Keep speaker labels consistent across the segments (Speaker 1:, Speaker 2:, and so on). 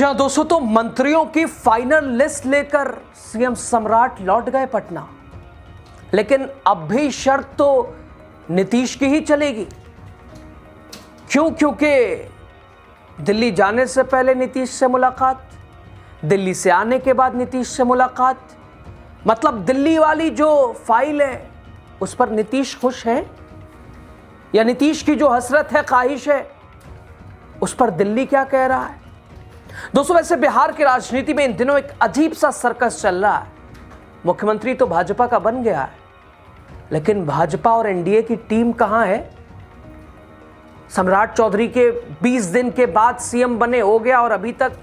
Speaker 1: जी हाँ दोस्तों, तो मंत्रियों की फाइनल लिस्ट लेकर सीएम सम्राट लौट गए पटना। लेकिन अब भी शर्त तो नीतीश की ही चलेगी। क्यों? क्योंकि दिल्ली जाने से पहले नीतीश से मुलाकात, दिल्ली से आने के बाद नीतीश से मुलाकात, मतलब दिल्ली वाली जो फाइल है उस पर नीतीश खुश है या नीतीश की जो हसरत है, ख्वाहिश है, उस पर दिल्ली क्या कह रहा है। दोस्तों, वैसे बिहार की राजनीति में इन दिनों एक अजीब सा सर्कस चल रहा है। मुख्यमंत्री तो भाजपा का बन गया है, लेकिन भाजपा और एनडीए की टीम कहां है। सम्राट चौधरी के 20 दिन के बाद सीएम बने हो गया और अभी तक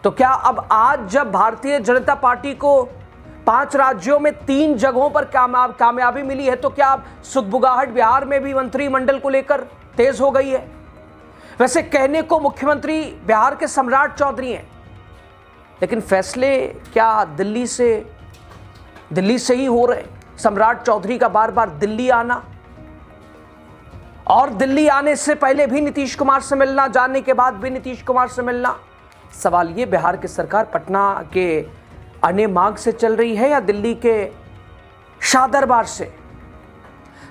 Speaker 1: तो क्या अब आज जब भारतीय जनता पार्टी को 5 राज्यों में 3 जगहों पर कामयाबी मिली है, तो क्या अब सुगबुगाहट बिहार में भी मंत्रिमंडल को लेकर तेज हो गई है। वैसे कहने को मुख्यमंत्री बिहार के सम्राट चौधरी हैं, लेकिन फैसले क्या दिल्ली से ही हो रहे। सम्राट चौधरी का बार बार दिल्ली आना और दिल्ली आने से पहले भी नीतीश कुमार से मिलना, जाने के बाद भी नीतीश कुमार से मिलना। सवाल ये, बिहार की सरकार पटना के अने मार्ग से चल रही है या दिल्ली के शाह दरबार से।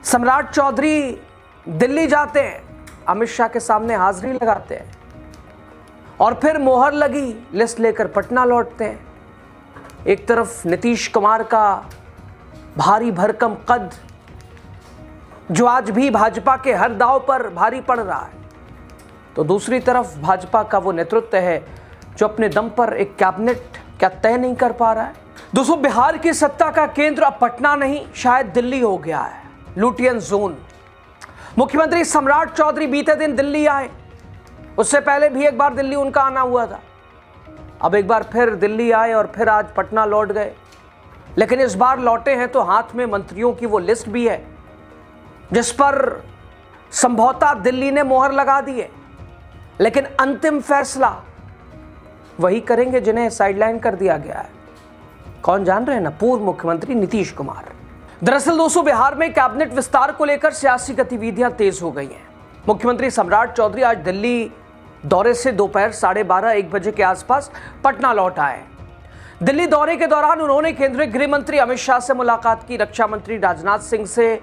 Speaker 1: सम्राट चौधरी दिल्ली जाते हैं, अमित शाह के सामने हाजिरी लगाते हैं और फिर मोहर लगी लिस्ट लेकर पटना लौटते हैं। एक तरफ नीतीश कुमार का भारी भरकम कद, जो आज भी भाजपा के हर दांव पर भारी पड़ रहा है, तो दूसरी तरफ भाजपा का वो नेतृत्व है जो अपने दम पर एक कैबिनेट क्या तय नहीं कर पा रहा है। दोस्तों, बिहार की सत्ता का केंद्र अब पटना नहीं, शायद दिल्ली हो गया है, लुटियन जोन। मुख्यमंत्री सम्राट चौधरी बीते दिन दिल्ली आए, उससे पहले भी एक बार दिल्ली उनका आना हुआ था। अब एक बार फिर दिल्ली आए और फिर आज पटना लौट गए। लेकिन इस बार लौटे हैं तो हाथ में मंत्रियों की वो लिस्ट भी है जिस पर संभवतः दिल्ली ने मोहर लगा दी है, लेकिन अंतिम फैसला वही करेंगे जिन्हें साइडलाइन कर दिया गया है। कौन जान रहे हैं ना, पूर्व मुख्यमंत्री नीतीश कुमार। दरअसल दोस्तों, बिहार में कैबिनेट विस्तार को लेकर सियासी गतिविधियां तेज हो गई हैं। मुख्यमंत्री सम्राट चौधरी आज दिल्ली दौरे से दोपहर 12:30-1 बजे के आसपास पटना लौट आए। दिल्ली दौरे के दौरान उन्होंने केंद्रीय गृह मंत्री अमित शाह से मुलाकात की, रक्षा मंत्री राजनाथ सिंह से,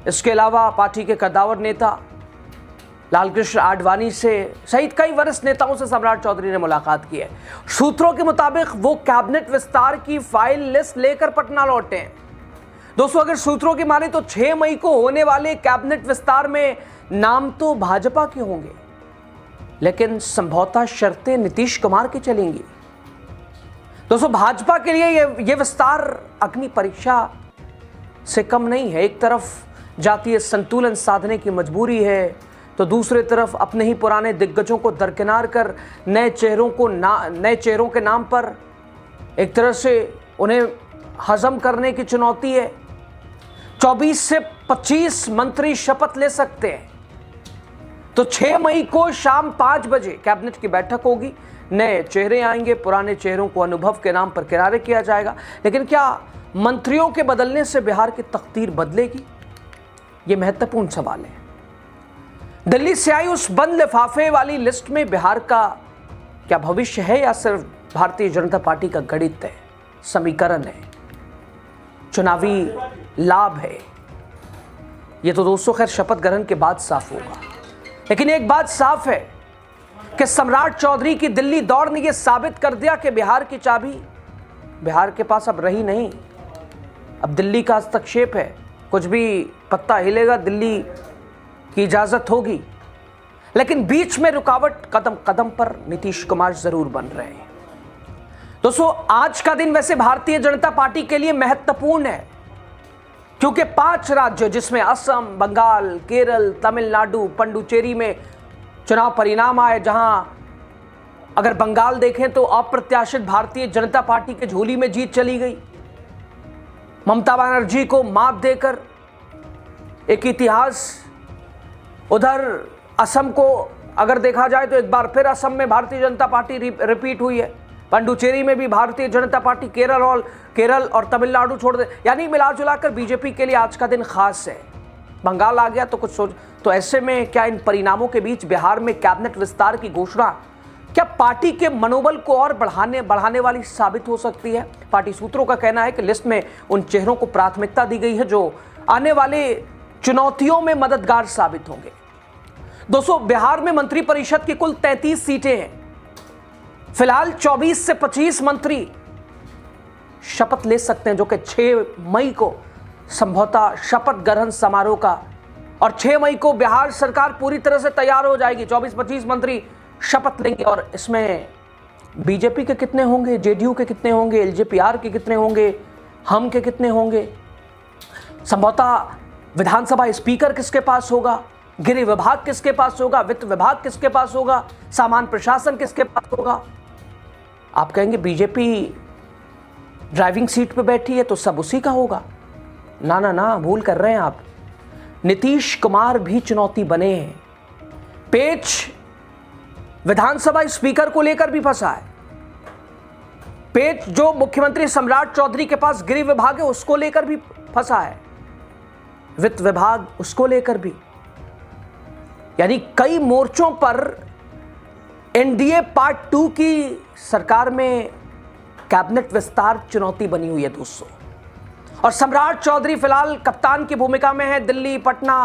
Speaker 1: इसके अलावा पार्टी के कद्दावर नेता लालकृष्ण आडवाणी से सहित कई वरिष्ठ नेताओं से सम्राट चौधरी ने मुलाकात की है। सूत्रों के मुताबिक वो कैबिनेट विस्तार की फाइल लिस्ट लेकर पटना लौटे हैं। दोस्तों, अगर सूत्रों की माने तो 6 मई को होने वाले कैबिनेट विस्तार में नाम तो भाजपा के होंगे, लेकिन संभवतः शर्तें नीतीश कुमार की चलेंगी। दोस्तों, भाजपा के लिए यह विस्तार अग्नि परीक्षा से कम नहीं है। एक तरफ जातीय संतुलन साधने की मजबूरी है, तो दूसरी तरफ अपने ही पुराने दिग्गजों को दरकिनार कर नए चेहरों के नाम पर एक तरह से उन्हें हजम करने की चुनौती है। 24 से 25 मंत्री शपथ ले सकते हैं। तो 6 मई को शाम 5 बजे कैबिनेट की बैठक होगी, नए चेहरे आएंगे, पुराने चेहरों को अनुभव के नाम पर किनारे किया जाएगा। लेकिन क्या मंत्रियों के बदलने से बिहार की तकदीर बदलेगी? ये महत्वपूर्ण सवाल है। दिल्ली से आई उस बंद लिफाफे वाली लिस्ट में बिहार का क्या भविष्य है या सिर्फ भारतीय जनता पार्टी का गणित है, समीकरण है, चुनावी लाभ है? ये तो दोस्तों खैर शपथ ग्रहण के बाद साफ होगा। लेकिन एक बात साफ है कि सम्राट चौधरी की दिल्ली दौड़ ने यह साबित कर दिया कि बिहार की चाबी बिहार के पास अब रही नहीं। अब दिल्ली का हस्तक्षेप है, कुछ भी पत्ता हिलेगा दिल्ली की इजाजत होगी। लेकिन बीच में रुकावट कदम कदम पर नीतीश कुमार जरूर बन रहे हैं। दोस्तों, आज का दिन वैसे भारतीय जनता पार्टी के लिए महत्वपूर्ण है, क्योंकि 5 राज्यों जिसमें असम, बंगाल, केरल, तमिलनाडु, पुडुचेरी में चुनाव परिणाम आए, जहां अगर बंगाल देखें तो अप्रत्याशित भारतीय जनता पार्टी के झोली में जीत चली गई। ममता बनर्जी को मात देकर एक इतिहास। उधर असम को अगर देखा जाए तो एक बार फिर असम में भारतीय जनता पार्टी रिपीट हुई है। पुडुचेरी में भी भारतीय जनता पार्टी, केरल और तमिलनाडु छोड़ दे, यानी मिला जुलाकर बीजेपी के लिए आज का दिन खास है। बंगाल आ गया तो कुछ सोच। तो ऐसे में क्या इन परिणामों के बीच बिहार में कैबिनेट विस्तार की घोषणा क्या पार्टी के मनोबल को और बढ़ाने वाली साबित हो सकती है। पार्टी सूत्रों का कहना है कि लिस्ट में उन चेहरों को प्राथमिकता दी गई है जो आने वाले चुनौतियों में मददगार साबित होंगे। दोस्तों, बिहार में मंत्रिपरिषद की कुल 33 सीटें हैं। फिलहाल 24 से 25 मंत्री शपथ ले सकते हैं, जो कि 6 मई को संभवतः शपथ ग्रहण समारोह का, और 6 मई को बिहार सरकार पूरी तरह से तैयार हो जाएगी। 24-25 मंत्री शपथ लेंगे और इसमें बीजेपी के कितने होंगे, जेडीयू के कितने होंगे, एलजेपीआर के कितने होंगे, हम के कितने होंगे, संभवतः विधानसभा स्पीकर किसके पास होगा, गृह विभाग किसके पास होगा, वित्त विभाग किसके पास होगा, सामान्य प्रशासन किसके पास होगा। आप कहेंगे बीजेपी ड्राइविंग सीट पे बैठी है तो सब उसी का होगा। ना ना ना, भूल कर रहे हैं आप। नीतीश कुमार भी चुनौती बने हैं। पेच विधानसभा स्पीकर को लेकर भी फंसा है। पेच जो मुख्यमंत्री सम्राट चौधरी के पास गृह विभाग है उसको लेकर भी फंसा है, वित्त विभाग उसको लेकर भी। यानी कई मोर्चों पर एनडीए पार्ट 2 की सरकार में कैबिनेट विस्तार चुनौती बनी हुई है दोस्तों। और सम्राट चौधरी फिलहाल कप्तान की भूमिका में है। दिल्ली पटना,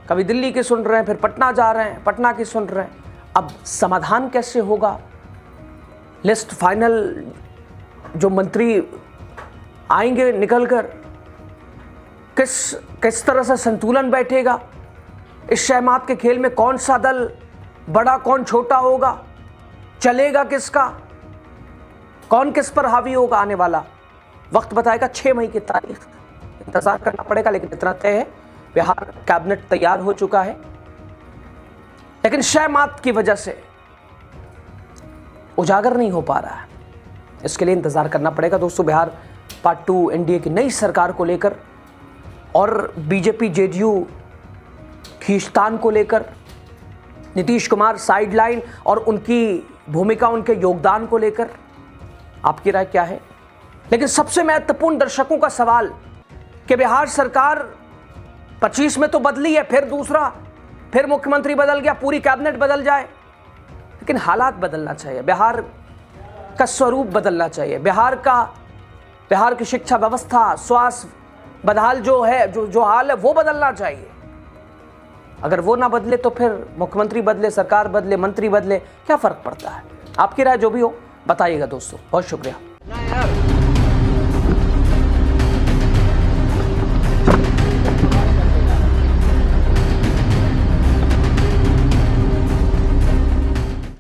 Speaker 1: कभी दिल्ली की सुन रहे हैं, फिर पटना जा रहे हैं, पटना की सुन रहे हैं। अब समाधान कैसे होगा, लिस्ट फाइनल जो मंत्री आएंगे निकलकर, किस तरह से संतुलन बैठेगा, इस शहमात के खेल में कौन सा दल बड़ा कौन छोटा होगा, चलेगा किसका, कौन किस पर हावी होगा, आने वाला वक्त बताएगा। 6 मई की तारीख इंतजार करना पड़ेगा, लेकिन इतना तय है बिहार कैबिनेट तैयार हो चुका है, लेकिन शहमात की वजह से उजागर नहीं हो पा रहा है। इसके लिए इंतजार करना पड़ेगा दोस्तों। बिहार पार्ट 2 एनडीए की नई सरकार को लेकर और बीजेपी जेडीयू खींचतान को लेकर, नीतीश कुमार साइडलाइन और उनकी भूमिका, उनके योगदान को लेकर आपकी राय क्या है। लेकिन सबसे महत्वपूर्ण दर्शकों का सवाल कि बिहार सरकार 25 में तो बदली है, फिर दूसरा, फिर मुख्यमंत्री बदल गया, पूरी कैबिनेट बदल जाए, लेकिन हालात बदलना चाहिए, बिहार का स्वरूप बदलना चाहिए, बिहार की शिक्षा व्यवस्था, स्वास्थ्य बदहाल जो है, जो हाल है वो बदलना चाहिए। अगर वो ना बदले तो फिर मुख्यमंत्री बदले, सरकार बदले, मंत्री बदले, क्या फर्क पड़ता है। आपकी राय जो भी हो बताइएगा दोस्तों। बहुत शुक्रिया।